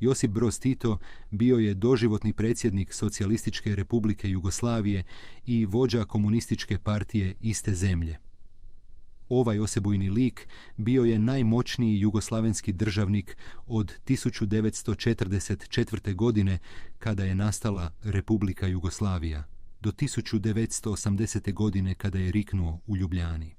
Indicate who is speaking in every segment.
Speaker 1: Josip Broz Tito bio je doživotni predsjednik Socijalističke Republike Jugoslavije i vođa komunističke partije iste zemlje. Ovaj osebujni lik bio je najmoćniji jugoslavenski državnik od 1944. godine, kada je nastala Republika Jugoslavija, do 1980. godine kada je riknuo u Ljubljani.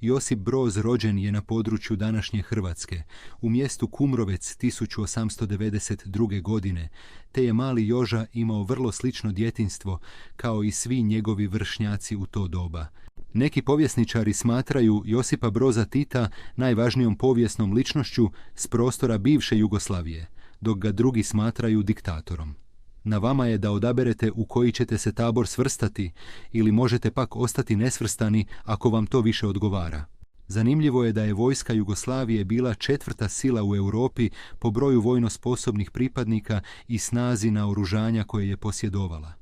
Speaker 1: Josip Broz rođen je na području današnje Hrvatske, u mjestu Kumrovec 1892. godine, te je mali Joža imao vrlo slično djetinjstvo kao i svi njegovi vršnjaci u to doba. Neki povjesničari smatraju Josipa Broza Tita najvažnijom povijesnom ličnošću s prostora bivše Jugoslavije, dok ga drugi smatraju diktatorom. Na vama je da odaberete u koji ćete se tabor svrstati ili možete pak ostati nesvrstani ako vam to više odgovara. Zanimljivo je da je vojska Jugoslavije bila 4. sila u Europi po broju vojno sposobnih pripadnika i snazi naoružanja koje je posjedovala.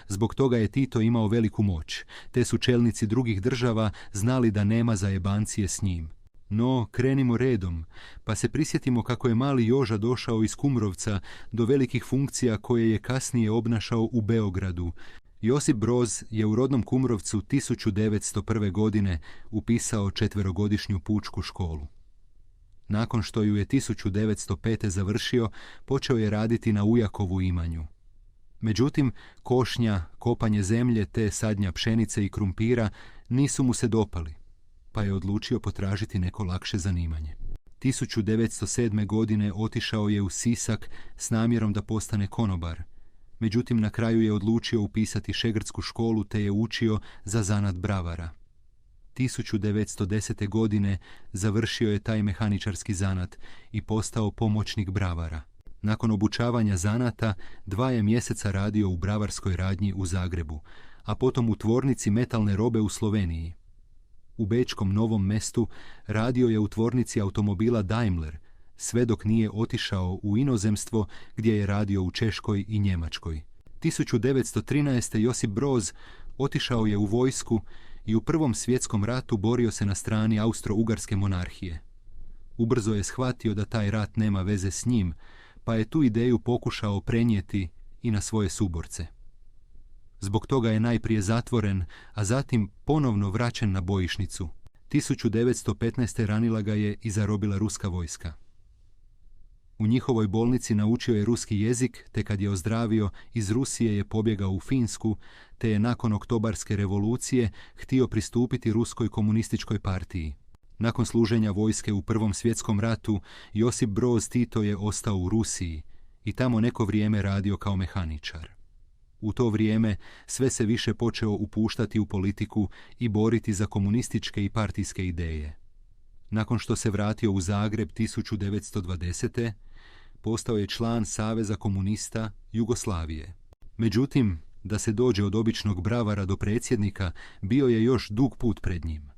Speaker 1: Zbog toga je Tito imao veliku moć, te su čelnici drugih država znali da nema zajebancije s njim. No, krenimo redom, pa se prisjetimo kako je mali Joža došao iz Kumrovca do velikih funkcija koje je kasnije obnašao u Beogradu. Josip Broz je u rodnom Kumrovcu 1901. godine upisao 4-godišnju pučku školu. Nakon što ju je 1905. završio, počeo je raditi na Ujakovu imanju. Međutim, košnja, kopanje zemlje te sadnja pšenice i krumpira nisu mu se dopali, pa je odlučio potražiti neko lakše zanimanje. 1907. godine otišao je u Sisak s namjerom da postane konobar. Međutim, na kraju je odlučio upisati šegrtsku školu te je učio za zanat bravara. 1910. godine završio je taj mehaničarski zanat i postao pomoćnik bravara. Nakon obučavanja zanata 2 je mjeseca radio u bravarskoj radnji u Zagrebu, a potom u tvornici metalne robe u Sloveniji. U bečkom Novom Mestu radio je u tvornici automobila Daimler, sve dok nije otišao u inozemstvo gdje je radio u Češkoj i Njemačkoj. 1913. Josip Broz otišao je u vojsku i u Prvom svjetskom ratu borio se na strani Austro-Ugarske monarhije. Ubrzo je shvatio da taj rat nema veze s njim, pa je tu ideju pokušao prenijeti i na svoje suborce. Zbog toga je najprije zatvoren, a zatim ponovno vraćen na bojišnicu. 1915. ranila ga je i zarobila ruska vojska. U njihovoj bolnici naučio je ruski jezik, te kad je ozdravio, iz Rusije je pobjegao u Finsku, te je nakon Oktobarske revolucije htio pristupiti Ruskoj komunističkoj partiji. Nakon služenja vojske u Prvom svjetskom ratu, Josip Broz Tito je ostao u Rusiji i tamo neko vrijeme radio kao mehaničar. U to vrijeme sve se više počeo upuštati u politiku i boriti za komunističke i partijske ideje. Nakon što se vratio u Zagreb 1920. postao je član Saveza komunista Jugoslavije. Međutim, da se dođe od običnog bravara do predsjednika, bio je još dug put pred njim.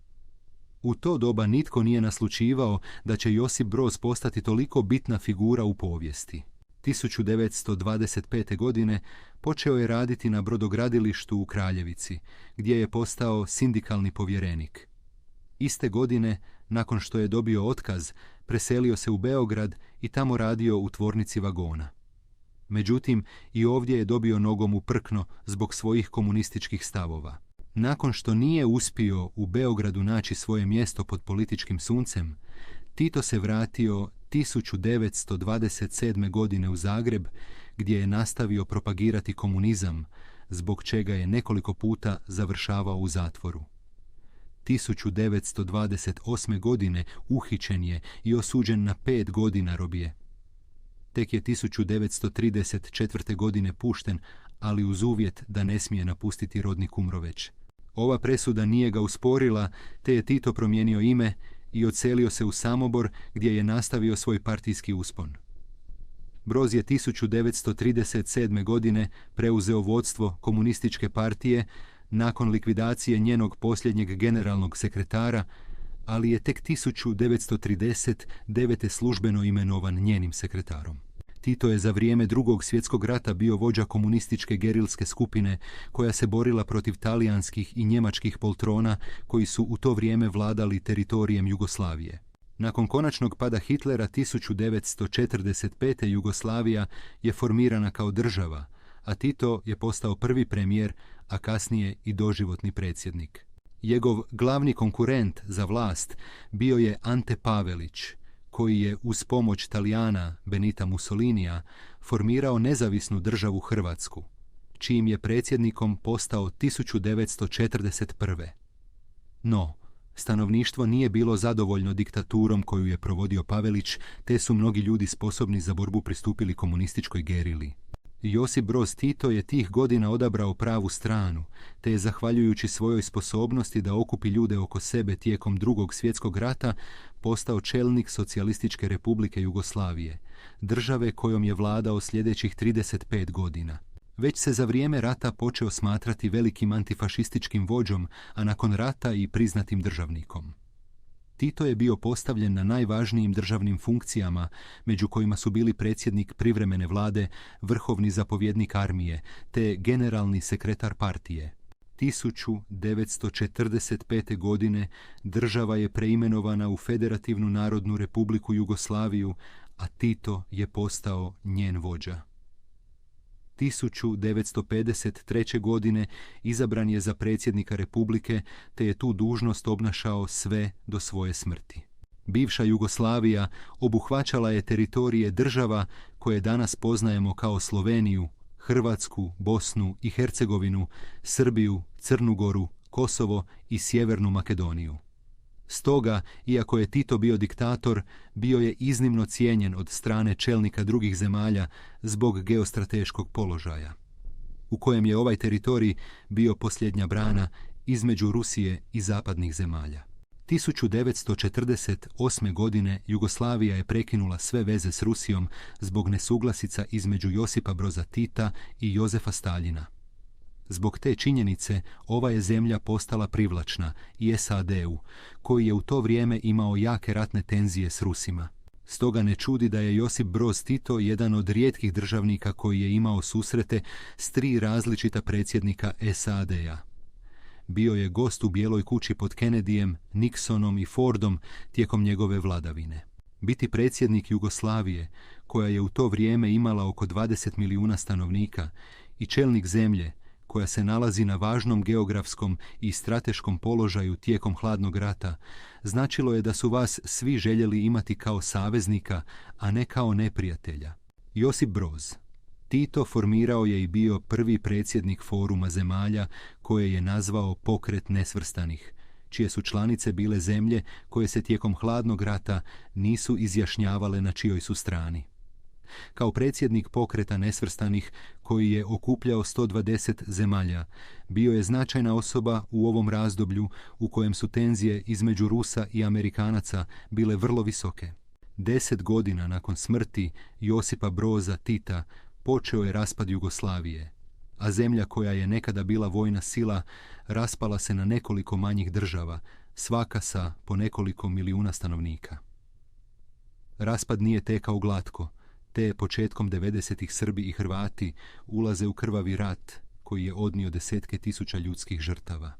Speaker 1: U to doba nitko nije naslućivao da će Josip Broz postati toliko bitna figura u povijesti. 1925. godine počeo je raditi na brodogradilištu u Kraljevici, gdje je postao sindikalni povjerenik. Iste godine, nakon što je dobio otkaz, preselio se u Beograd i tamo radio u tvornici vagona. Međutim, i ovdje je dobio nogom u prkno zbog svojih komunističkih stavova. Nakon što nije uspio u Beogradu naći svoje mjesto pod političkim suncem, Tito se vratio 1927. godine u Zagreb, gdje je nastavio propagirati komunizam, zbog čega je nekoliko puta završavao u zatvoru. 1928. godine uhićen je i osuđen na 5 godina robije. Tek je 1934. godine pušten, ali uz uvjet da ne smije napustiti rodni Kumroveć. Ova presuda nije ga usporila, te je Tito promijenio ime i odselio se u Samobor, gdje je nastavio svoj partijski uspon. Broz je 1937. godine preuzeo vodstvo komunističke partije nakon likvidacije njenog posljednjeg generalnog sekretara, ali je tek 1939. službeno imenovan njenim sekretarom. Tito je za vrijeme Drugog svjetskog rata bio vođa komunističke gerilske skupine koja se borila protiv talijanskih i njemačkih poltrona koji su u to vrijeme vladali teritorijem Jugoslavije. Nakon konačnog pada Hitlera 1945. Jugoslavija je formirana kao država, a Tito je postao prvi premijer, a kasnije i doživotni predsjednik. Njegov glavni konkurent za vlast bio je Ante Pavelić, koji je uz pomoć Talijana Benita Mussolinija formirao nezavisnu državu Hrvatsku, čijim je predsjednikom postao 1941. No, stanovništvo nije bilo zadovoljno diktaturom koju je provodio Pavelić, te su mnogi ljudi sposobni za borbu pristupili komunističkoj gerili. Josip Broz Tito je tih godina odabrao pravu stranu, te je zahvaljujući svojoj sposobnosti da okupi ljude oko sebe tijekom Drugog svjetskog rata postao čelnik Socijalističke Republike Jugoslavije, države kojom je vladao sljedećih 35 godina. Već se za vrijeme rata počeo smatrati velikim antifašističkim vođom, a nakon rata i priznatim državnikom. Tito je bio postavljen na najvažnijim državnim funkcijama, među kojima su bili predsjednik privremene vlade, vrhovni zapovjednik armije, te generalni sekretar partije. 1945. godine država je preimenovana u Federativnu narodnu republiku Jugoslaviju, a Tito je postao njen vođa. 1953. godine izabran je za predsjednika Republike, te je tu dužnost obnašao sve do svoje smrti. Bivša Jugoslavija obuhvaćala je teritorije država koje danas poznajemo kao Sloveniju, Hrvatsku, Bosnu i Hercegovinu, Srbiju, Crnu Goru, Kosovo i Sjevernu Makedoniju. Stoga, iako je Tito bio diktator, bio je iznimno cijenjen od strane čelnika drugih zemalja zbog geostrateškog položaja, u kojem je ovaj teritorij bio posljednja brana između Rusije i zapadnih zemalja. 1948. godine Jugoslavija je prekinula sve veze s Rusijom zbog nesuglasica između Josipa Broza Tita i Jozefa Staljina. Zbog te činjenice ova je zemlja postala privlačna i SAD-u, koji je u to vrijeme imao jake ratne tenzije s Rusima. Stoga ne čudi da je Josip Broz Tito jedan od rijetkih državnika koji je imao susrete s 3 različita predsjednika SAD-a. Bio je gost u Bijeloj kući pod Kennedyjem, Nixonom i Fordom tijekom njegove vladavine. Biti predsjednik Jugoslavije, koja je u to vrijeme imala oko 20 milijuna stanovnika, i čelnik zemlje, koja se nalazi na važnom geografskom i strateškom položaju tijekom hladnog rata, značilo je da su vas svi željeli imati kao saveznika, a ne kao neprijatelja. Josip Broz Tito formirao je i bio prvi predsjednik foruma zemalja koje je nazvao Pokret nesvrstanih, čije su članice bile zemlje koje se tijekom hladnog rata nisu izjašnjavale na čijoj su strani. Kao predsjednik Pokreta nesvrstanih, koji je okupljao 120 zemalja, bio je značajna osoba u ovom razdoblju u kojem su tenzije između Rusa i Amerikanaca bile vrlo visoke. 10 godina nakon smrti Josipa Broza Tita počeo je raspad Jugoslavije, a zemlja koja je nekada bila vojna sila raspala se na nekoliko manjih država, svaka sa po nekoliko milijuna stanovnika. Raspad nije tekao glatko, te početkom 90-ih Srbi i Hrvati ulaze u krvavi rat koji je odnio desetke tisuća ljudskih žrtava.